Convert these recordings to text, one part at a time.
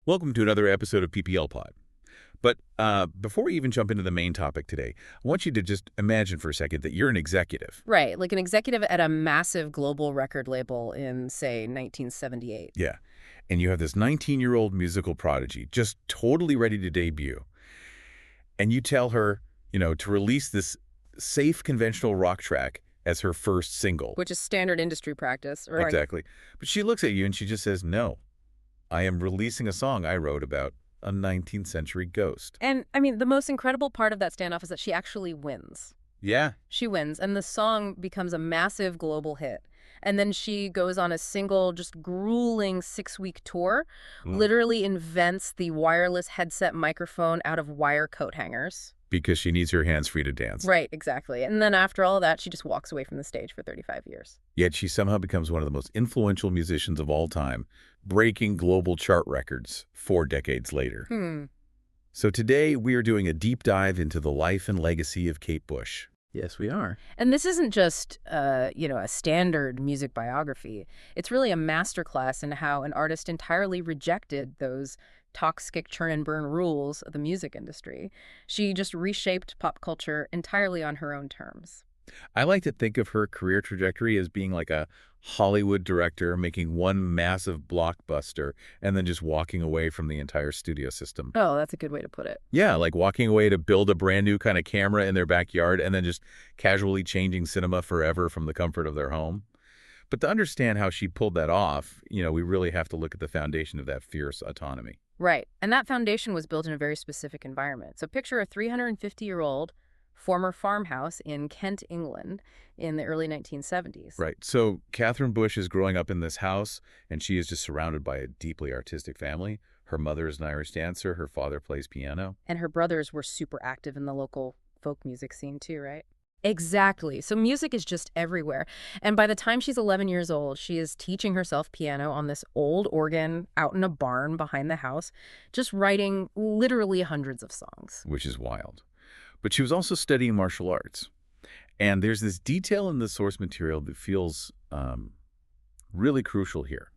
Welcome to another episode of PPL Pod. But before we even jump into the main topic today, I want you to just imagine for a second that you're an executive. Right, like an executive at a massive global record label in, say, 1978. Yeah. And you have this 19-year-old musical prodigy just totally ready to debut. And you tell her, to release this safe, conventional rock track as her first single. Which is standard industry practice. Right? Exactly. But she looks at you and she just says, no, I am releasing a song I wrote about a 19th century ghost. And, the most incredible part of that standoff is that she actually wins. Yeah. She wins, and the song becomes a massive global hit. And then she goes on a single, just grueling 6-week tour, literally invents the wireless headset microphone out of wire coat hangers. Because she needs her hands free to dance. Right, exactly. And then after all of that, she just walks away from the stage for 35 years. Yet she somehow becomes one of the most influential musicians of all time, breaking global chart records 4 decades later. So today we are doing a deep dive into the life and legacy of Kate Bush. Yes, we are. And this isn't just, a standard music biography. It's really a masterclass in how an artist entirely rejected those toxic churn and burn rules of the music industry. She just reshaped pop culture entirely on her own terms. I like to think of her career trajectory as being like a Hollywood director making one massive blockbuster and then just walking away from the entire studio system. Oh, that's a good way to put it. Yeah, like walking away to build a brand new kind of camera in their backyard and then just casually changing cinema forever from the comfort of their home. But to understand how she pulled that off, we really have to look at the foundation of that fierce autonomy. Right. And that foundation was built in a very specific environment. So picture a 350-year-old former farmhouse in Kent, England in the early 1970s. Right. So Catherine Bush is growing up in this house, and she is just surrounded by a deeply artistic family. Her mother is an Irish dancer. Her father plays piano. And her brothers were super active in the local folk music scene too, right? Exactly. So music is just everywhere. And by the time she's 11 years old, she is teaching herself piano on this old organ out in a barn behind the house, just writing literally hundreds of songs. Which is wild. But she was also studying martial arts. And there's this detail in the source material that feels really crucial here.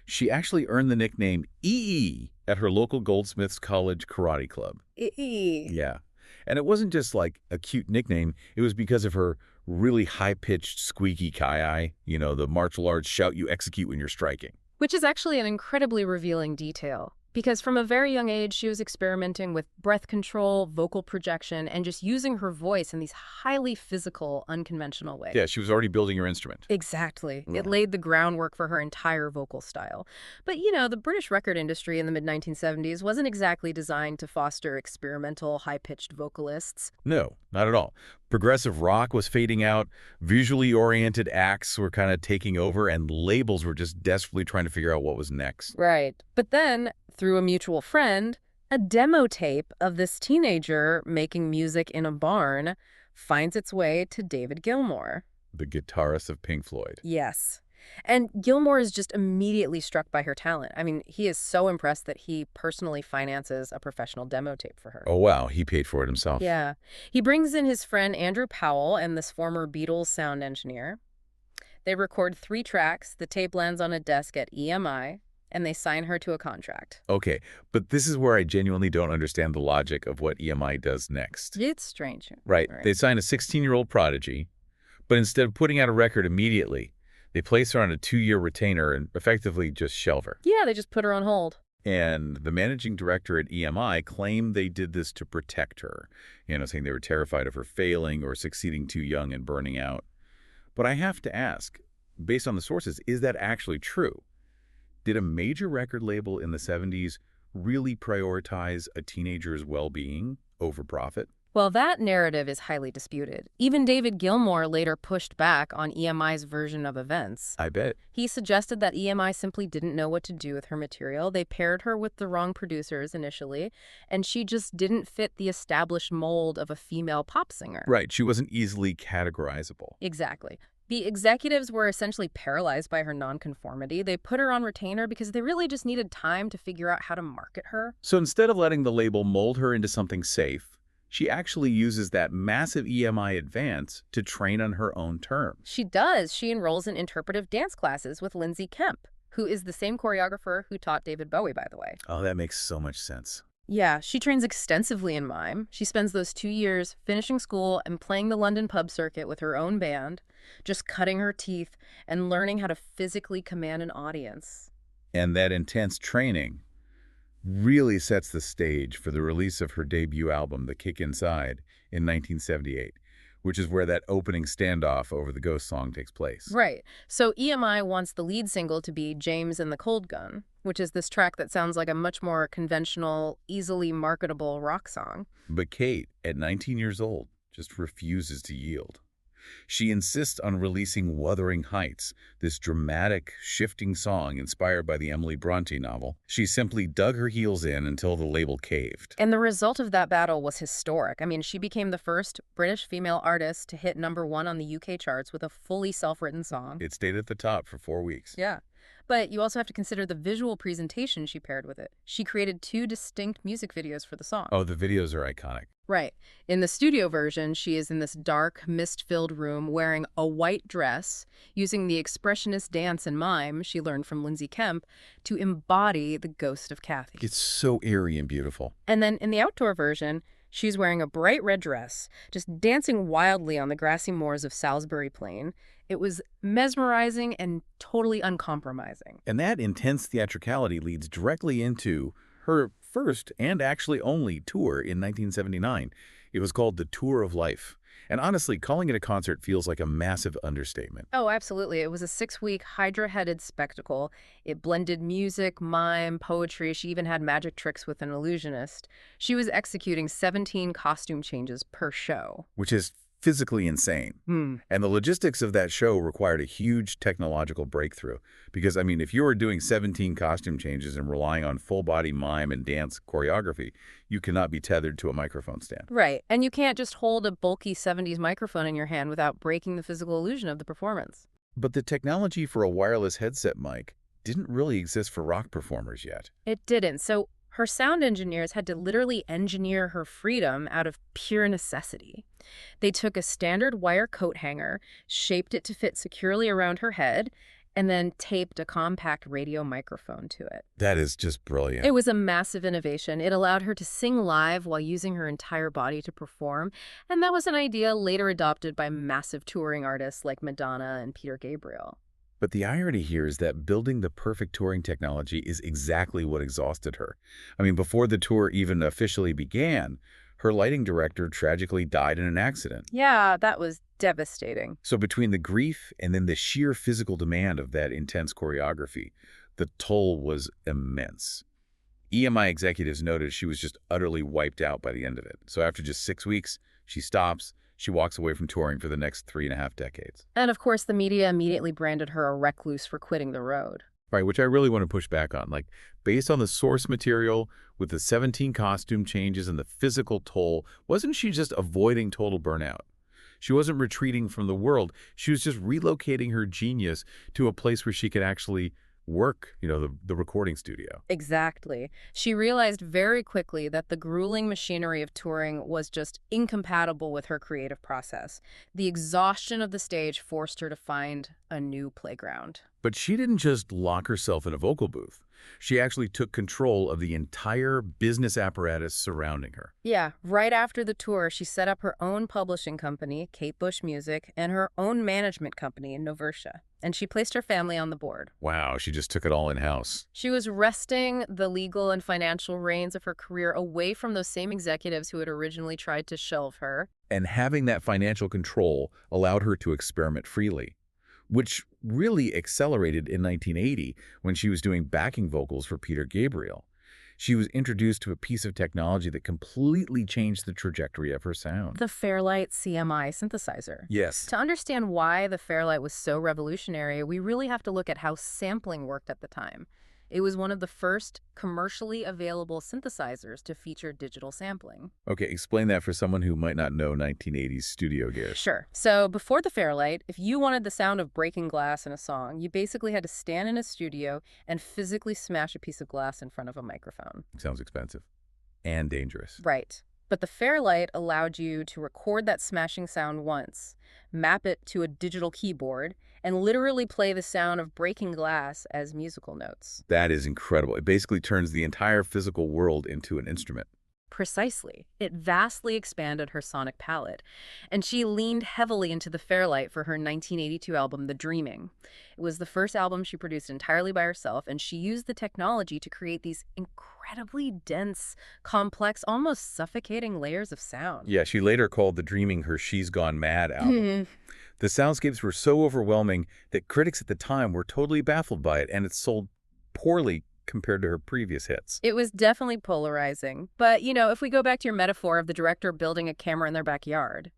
She actually earned the nickname EE at her local Goldsmiths College karate club. EE. Yeah. And it wasn't just like a cute nickname. It was because of her really high-pitched, squeaky kai-ai, the martial arts shout you execute when you're striking. Which is actually an incredibly revealing detail. Because from a very young age, she was experimenting with breath control, vocal projection, and just using her voice in these highly physical, unconventional ways. Yeah, she was already building her instrument. Exactly. Wow. It laid the groundwork for her entire vocal style. But, the British record industry in the mid-1970s wasn't exactly designed to foster experimental, high-pitched vocalists. No, not at all. Progressive rock was fading out, visually oriented acts were kind of taking over, and labels were just desperately trying to figure out what was next. Right. But then, through a mutual friend, a demo tape of this teenager making music in a barn finds its way to David Gilmour. The guitarist of Pink Floyd. Yes. And Gilmour is just immediately struck by her talent. He is so impressed that he personally finances a professional demo tape for her. Oh, wow. He paid for it himself. Yeah. He brings in his friend Andrew Powell and this former Beatles sound engineer. They record 3 tracks. The tape lands on a desk at EMI, and they sign her to a contract. Okay, but this is where I genuinely don't understand the logic of what EMI does next. It's strange. Right. They sign a 16-year-old prodigy, but instead of putting out a record immediately, they place her on a 2-year retainer and effectively just shelve her. Yeah, they just put her on hold. And the managing director at EMI claimed they did this to protect her, saying they were terrified of her failing or succeeding too young and burning out. But I have to ask, based on the sources, is that actually true? Did a major record label in the 70s really prioritize a teenager's well-being over profit? Well, that narrative is highly disputed. Even David Gilmour later pushed back on EMI's version of events. I bet. He suggested that EMI simply didn't know what to do with her material. They paired her with the wrong producers initially, and she just didn't fit the established mold of a female pop singer. Right. She wasn't easily categorizable. Exactly. The executives were essentially paralyzed by her nonconformity. They put her on retainer because they really just needed time to figure out how to market her. So instead of letting the label mold her into something safe, she actually uses that massive EMI advance to train on her own terms. She does. She enrolls in interpretive dance classes with Lindsay Kemp. who is the same choreographer who taught David Bowie, by the way. Oh, that makes so much sense. Yeah, she trains extensively in mime. She spends those 2 years finishing school and playing the London pub circuit with her own band, just cutting her teeth and learning how to physically command an audience. And that intense training really sets the stage for the release of her debut album, The Kick Inside, in 1978, which is where that opening standoff over the Ghost song takes place. Right. So EMI wants the lead single to be James and the Cold Gun, which is this track that sounds like a much more conventional, easily marketable rock song. But Kate, at 19 years old, just refuses to yield. She insists on releasing Wuthering Heights, this dramatic, shifting song inspired by the Emily Bronte novel. She simply dug her heels in until the label caved. And the result of that battle was historic. I mean, she became the first British female artist to hit #1 on the UK charts with a fully self-written song. It stayed at the top for 4 weeks. Yeah. But you also have to consider the visual presentation she paired with it. She created 2 distinct music videos for the song. Oh, the videos are iconic. Right. In the studio version, she is in this dark, mist-filled room wearing a white dress, using the expressionist dance and mime she learned from Lindsay Kemp to embody the ghost of Kathy. It's so eerie and beautiful. And then in the outdoor version, she's wearing a bright red dress, just dancing wildly on the grassy moors of Salisbury Plain. It was mesmerizing and totally uncompromising. And that intense theatricality leads directly into her first and actually only tour in 1979. It was called the Tour of Life. And honestly, calling it a concert feels like a massive understatement. Oh, absolutely. It was a 6-week hydra-headed spectacle. It blended music, mime, poetry. She even had magic tricks with an illusionist. She was executing 17 costume changes per show. Which is physically insane. And the logistics of that show required a huge technological breakthrough. Because, I mean, if you were doing 17 costume changes and relying on full-body mime and dance choreography, you cannot be tethered to a microphone stand. Right. And you can't just hold a bulky 70s microphone in your hand without breaking the physical illusion of the performance. But the technology for a wireless headset mic didn't really exist for rock performers yet. It didn't. So her sound engineers had to literally engineer her freedom out of pure necessity. They took a standard wire coat hanger, shaped it to fit securely around her head, and then taped a compact radio microphone to it. That is just brilliant. It was a massive innovation. It allowed her to sing live while using her entire body to perform, and that was an idea later adopted by massive touring artists like Madonna and Peter Gabriel. But the irony here is that building the perfect touring technology is exactly what exhausted her. I mean, before the tour even officially began, her lighting director tragically died in an accident. Yeah, that was devastating. So between the grief and then the sheer physical demand of that intense choreography, the toll was immense. EMI executives noted she was just utterly wiped out by the end of it. So after just 6 weeks, she stops. She walks away from touring for the next 3.5 decades. And of course, the media immediately branded her a recluse for quitting the road. Right, which I really want to push back on. Like, based on the source material, with the 17 costume changes and the physical toll, wasn't she just avoiding total burnout? She wasn't retreating from the world. She was just relocating her genius to a place where she could actually work, the recording studio. Exactly. She realized very quickly that the grueling machinery of touring was just incompatible with her creative process. The exhaustion of the stage forced her to find a new playground. But she didn't just lock herself in a vocal booth. She actually took control of the entire business apparatus surrounding her. Yeah, right after the tour, she set up her own publishing company, Kate Bush Music, and her own management company in Novertia. And she placed her family on the board. Wow, she just took it all in-house. She was wresting the legal and financial reins of her career away from those same executives who had originally tried to shelve her. And having that financial control allowed her to experiment freely, which really accelerated in 1980 when she was doing backing vocals for Peter Gabriel. She was introduced to a piece of technology that completely changed the trajectory of her sound. The Fairlight CMI synthesizer. Yes. To understand why the Fairlight was so revolutionary, we really have to look at how sampling worked at the time. It was one of the first commercially available synthesizers to feature digital sampling. Okay, explain that for someone who might not know 1980s studio gear. Sure. So before the Fairlight, if you wanted the sound of breaking glass in a song, you basically had to stand in a studio and physically smash a piece of glass in front of a microphone. Sounds expensive and dangerous. Right. But the Fairlight allowed you to record that smashing sound once, map it to a digital keyboard, and literally play the sound of breaking glass as musical notes. That is incredible. It basically turns the entire physical world into an instrument. Precisely. It vastly expanded her sonic palette, and she leaned heavily into the Fairlight for her 1982 album, The Dreaming. It was the first album she produced entirely by herself, and she used the technology to create these incredibly dense, complex, almost suffocating layers of sound. Yeah, she later called The Dreaming her She's Gone Mad album. The soundscapes were so overwhelming that critics at the time were totally baffled by it, and it sold poorly compared to her previous hits. It was definitely polarizing. But, if we go back to your metaphor of the director building a camera in their backyard,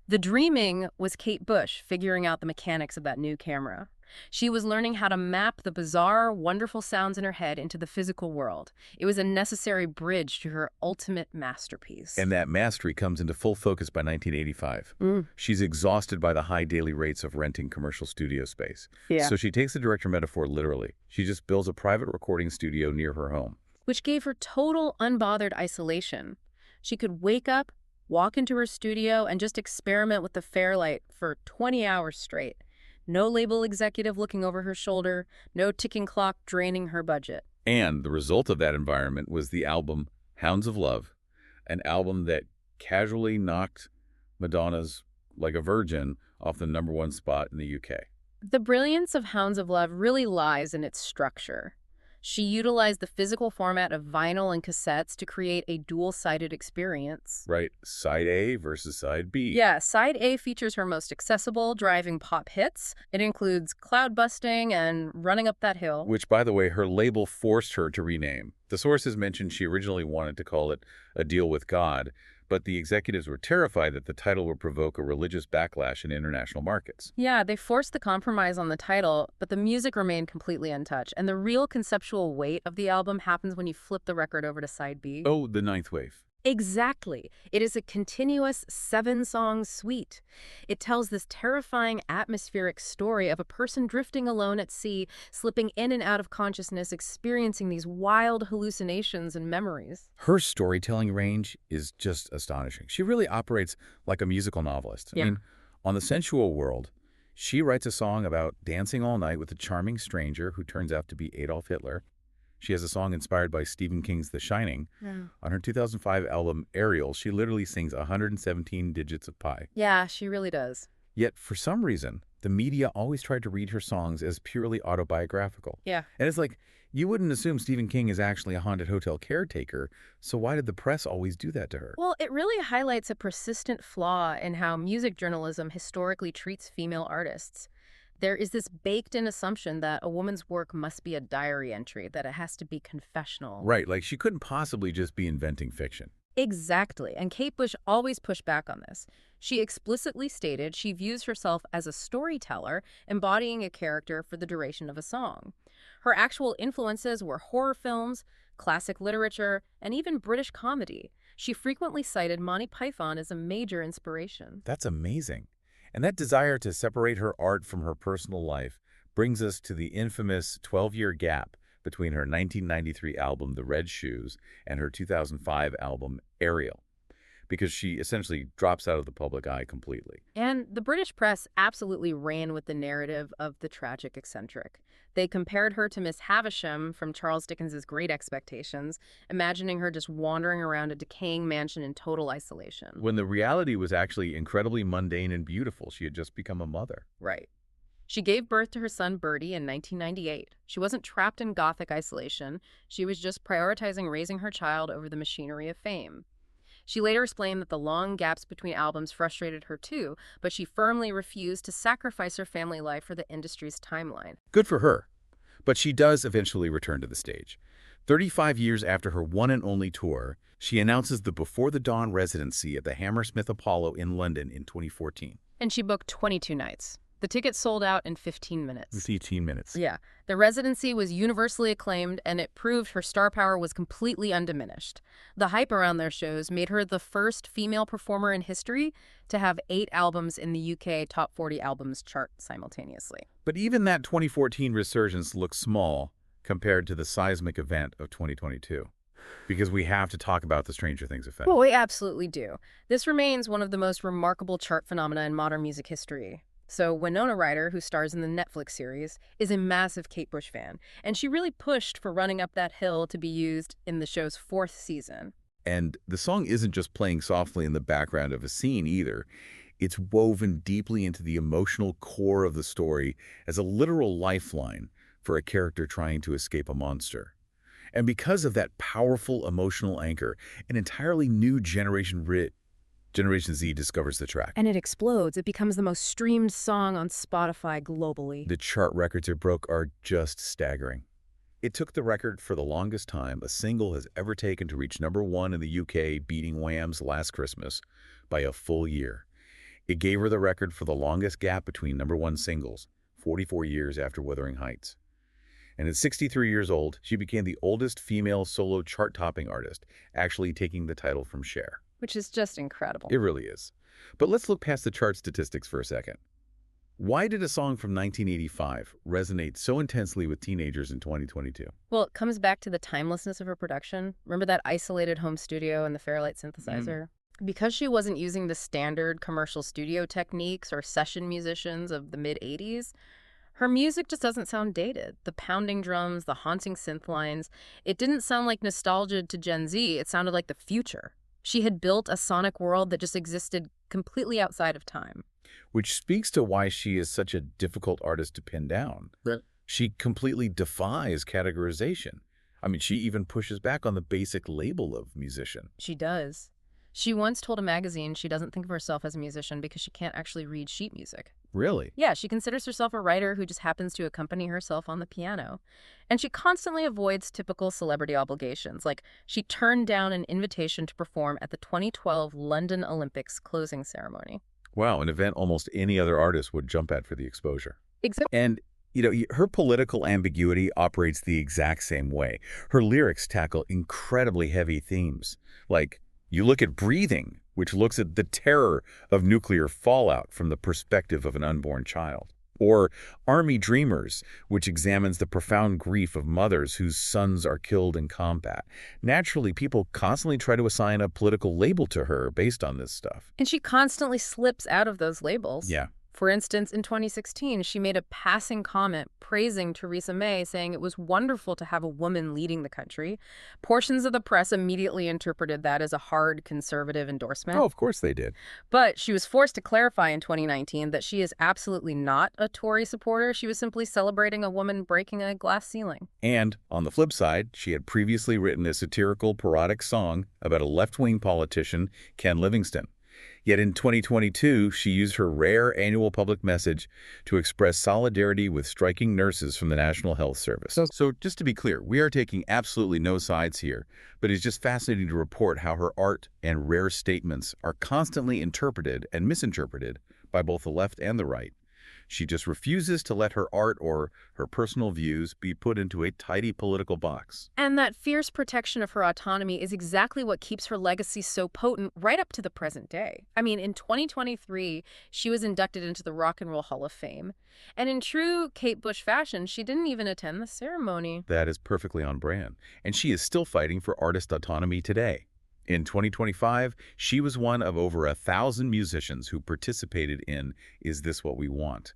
The Dreaming was Kate Bush figuring out the mechanics of that new camera. She was learning how to map the bizarre, wonderful sounds in her head into the physical world. It was a necessary bridge to her ultimate masterpiece. And that mastery comes into full focus by 1985. She's exhausted by the high daily rates of renting commercial studio space. Yeah. So she takes the director metaphor literally. She just builds a private recording studio near her home. Which gave her total unbothered isolation. She could wake up, walk into her studio, and just experiment with the Fairlight for 20 hours straight. No label executive looking over her shoulder, no ticking clock draining her budget. And the result of that environment was the album Hounds of Love, an album that casually knocked Madonna's Like a Virgin off the #1 spot in the UK. The brilliance of Hounds of Love really lies in its structure. She utilized the physical format of vinyl and cassettes to create a dual-sided experience. Right, side A versus side B. Yeah, side A features her most accessible, driving pop hits. It includes Cloud Busting and Running Up That Hill. Which, by the way, her label forced her to rename. The sources mentioned she originally wanted to call it A Deal with God, but the executives were terrified that the title would provoke a religious backlash in international markets. Yeah, they forced the compromise on the title, but the music remained completely untouched. And the real conceptual weight of the album happens when you flip the record over to side B. Oh, the ninth wave. Exactly. It is a continuous 7-song suite. It tells this terrifying atmospheric story of a person drifting alone at sea, slipping in and out of consciousness, experiencing these wild hallucinations and memories. Her storytelling range is just astonishing. She really operates like a musical novelist. Yeah. I mean, on The Sensual World, she writes a song about dancing all night with a charming stranger who turns out to be Adolf Hitler. She has a song inspired by Stephen King's The Shining. Yeah. On her 2005 album, Ariel, she literally sings 117 digits of pi. Yeah, she really does. Yet, for some reason, the media always tried to read her songs as purely autobiographical. Yeah. And it's like, you wouldn't assume Stephen King is actually a haunted hotel caretaker, so why did the press always do that to her? Well, it really highlights a persistent flaw in how music journalism historically treats female artists. There is this baked-in assumption that a woman's work must be a diary entry, that it has to be confessional. Right, like she couldn't possibly just be inventing fiction. Exactly, and Kate Bush always pushed back on this. She explicitly stated she views herself as a storyteller, embodying a character for the duration of a song. Her actual influences were horror films, classic literature, and even British comedy. She frequently cited Monty Python as a major inspiration. That's amazing. And that desire to separate her art from her personal life brings us to the infamous 12-year gap between her 1993 album, The Red Shoes, and her 2005 album, Ariel, because she essentially drops out of the public eye completely. And the British press absolutely ran with the narrative of the tragic eccentric. They compared her to Miss Havisham from Charles Dickens's Great Expectations, imagining her just wandering around a decaying mansion in total isolation. When the reality was actually incredibly mundane and beautiful. She had just become a mother. Right. She gave birth to her son Bertie in 1998. She wasn't trapped in Gothic isolation. She was just prioritizing raising her child over the machinery of fame. She later explained that the long gaps between albums frustrated her too, but she firmly refused to sacrifice her family life for the industry's timeline. Good for her. But she does eventually return to the stage. 35 years after her one and only tour, she announces the Before the Dawn residency at the Hammersmith Apollo in London in 2014. And she booked 22 nights. The tickets sold out in 15 minutes. 15 minutes. Yeah. The residency was universally acclaimed, and it proved her star power was completely undiminished. The hype around their shows made her the first female performer in history to have 8 albums in the UK Top 40 Albums chart simultaneously. But even that 2014 resurgence looks small compared to the seismic event of 2022. because we have to talk about the Stranger Things effect. Well, we absolutely do. This remains one of the most remarkable chart phenomena in modern music history. So Winona Ryder, who stars in the Netflix series, is a massive Kate Bush fan, and she really pushed for Running Up That Hill to be used in the show's 4th season. And the song isn't just playing softly in the background of a scene either. It's woven deeply into the emotional core of the story as a literal lifeline for a character trying to escape a monster. And because of that powerful emotional anchor, an entirely new Generation Z discovers the track. And it explodes. It becomes the most streamed song on Spotify globally. The chart records it broke are just staggering. It took the record for the longest time a single has ever taken to reach #1 in the UK, beating Wham's Last Christmas by a full year. It gave her the record for the longest gap between #1 singles, 44 years after Wuthering Heights. And at 63 years old, she became the oldest female solo chart-topping artist, actually taking the title from Cher. Which is just incredible. It really is. But let's look past the chart statistics for a second. Why did a song from 1985 resonate so intensely with teenagers in 2022? Well, it comes back to the timelessness of her production. Remember that isolated home studio and the Fairlight synthesizer? Because she wasn't using the standard commercial studio techniques or session musicians of the mid-'80s, her music just doesn't sound dated. The pounding drums, the haunting synth lines, it didn't sound like nostalgia to Gen Z. It sounded like the future. She had built a sonic world that just existed completely outside of time. Which speaks to why she is such a difficult artist to pin down. Right. She completely defies categorization. I mean, she even pushes back on the basic label of musician. She does. She once told a magazine she doesn't think of herself as a musician because she can't actually read sheet music. Really? Yeah, she considers herself a writer who just happens to accompany herself on the piano. And she constantly avoids typical celebrity obligations, like she turned down an invitation to perform at the 2012 London Olympics closing ceremony. Wow, an event almost any other artist would jump at for the exposure. Exactly. And, her political ambiguity operates the exact same way. Her lyrics tackle incredibly heavy themes. Like, you look at Breathing, which looks at the terror of nuclear fallout from the perspective of an unborn child. Or Army Dreamers, which examines the profound grief of mothers whose sons are killed in combat. Naturally, people constantly try to assign a political label to her based on this stuff. And she constantly slips out of those labels. Yeah. For instance, in 2016, she made a passing comment praising Theresa May, saying it was wonderful to have a woman leading the country. Portions of the press immediately interpreted that as a hard conservative endorsement. Oh, of course they did. But she was forced to clarify in 2019 that she is absolutely not a Tory supporter. She was simply celebrating a woman breaking a glass ceiling. And, on the flip side, she had previously written a satirical, parodic song about a left-wing politician, Ken Livingston. Yet in 2022, she used her rare annual public message to express solidarity with striking nurses from the National Health Service. So just to be clear, we are taking absolutely no sides here, but it's just fascinating to report how her art and rare statements are constantly interpreted and misinterpreted by both the left and the right. She just refuses to let her art or her personal views be put into a tidy political box. And that fierce protection of her autonomy is exactly what keeps her legacy so potent right up to the present day. I mean, in 2023, she was inducted into the Rock and Roll Hall of Fame. And in true Kate Bush fashion, she didn't even attend the ceremony. That is perfectly on brand. And she is still fighting for artist autonomy today. In 2025, she was one of over 1,000 musicians who participated in Is This What We Want?,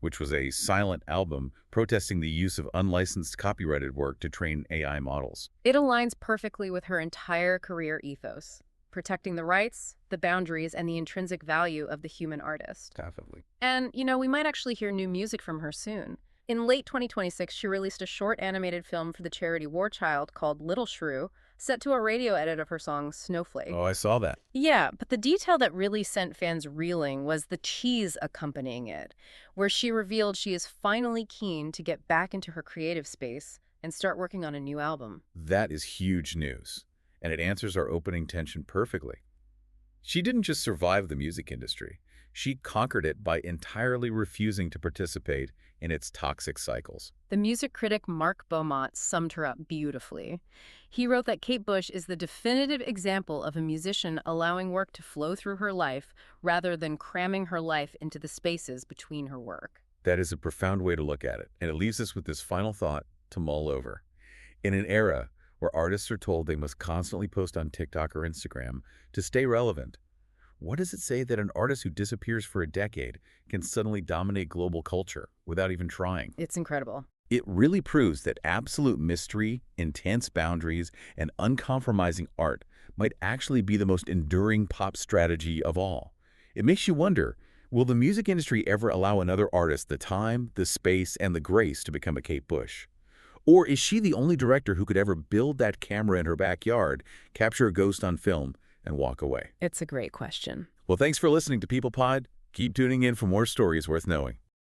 which was a silent album protesting the use of unlicensed copyrighted work to train AI models. It aligns perfectly with her entire career ethos, protecting the rights, the boundaries, and the intrinsic value of the human artist. Definitely. And, we might actually hear new music from her soon. In late 2026, she released a short animated film for the charity War Child called Little Shrew, set to a radio edit of her song Snowflake. Oh, I saw that. Yeah, but the detail that really sent fans reeling was the tease accompanying it, where she revealed she is finally keen to get back into her creative space and start working on a new album. That is huge news, and it answers our opening tension perfectly. She didn't just survive the music industry. She conquered it by entirely refusing to participate in its toxic cycles. The music critic Mark Beaumont summed her up beautifully. He wrote that Kate Bush is the definitive example of a musician allowing work to flow through her life rather than cramming her life into the spaces between her work. That is a profound way to look at it, and it leaves us with this final thought to mull over. In an era where artists are told they must constantly post on TikTok or Instagram to stay relevant. What does it say that an artist who disappears for a decade can suddenly dominate global culture without even trying? It's incredible. It really proves that absolute mystery, intense boundaries, and uncompromising art might actually be the most enduring pop strategy of all. It makes you wonder, will the music industry ever allow another artist the time, the space, and the grace to become a Kate Bush? Or is she the only director who could ever build that camera in her backyard, capture a ghost on film, and walk away? It's a great question. Well, thanks for listening to People Pod. Keep tuning in for more stories worth knowing.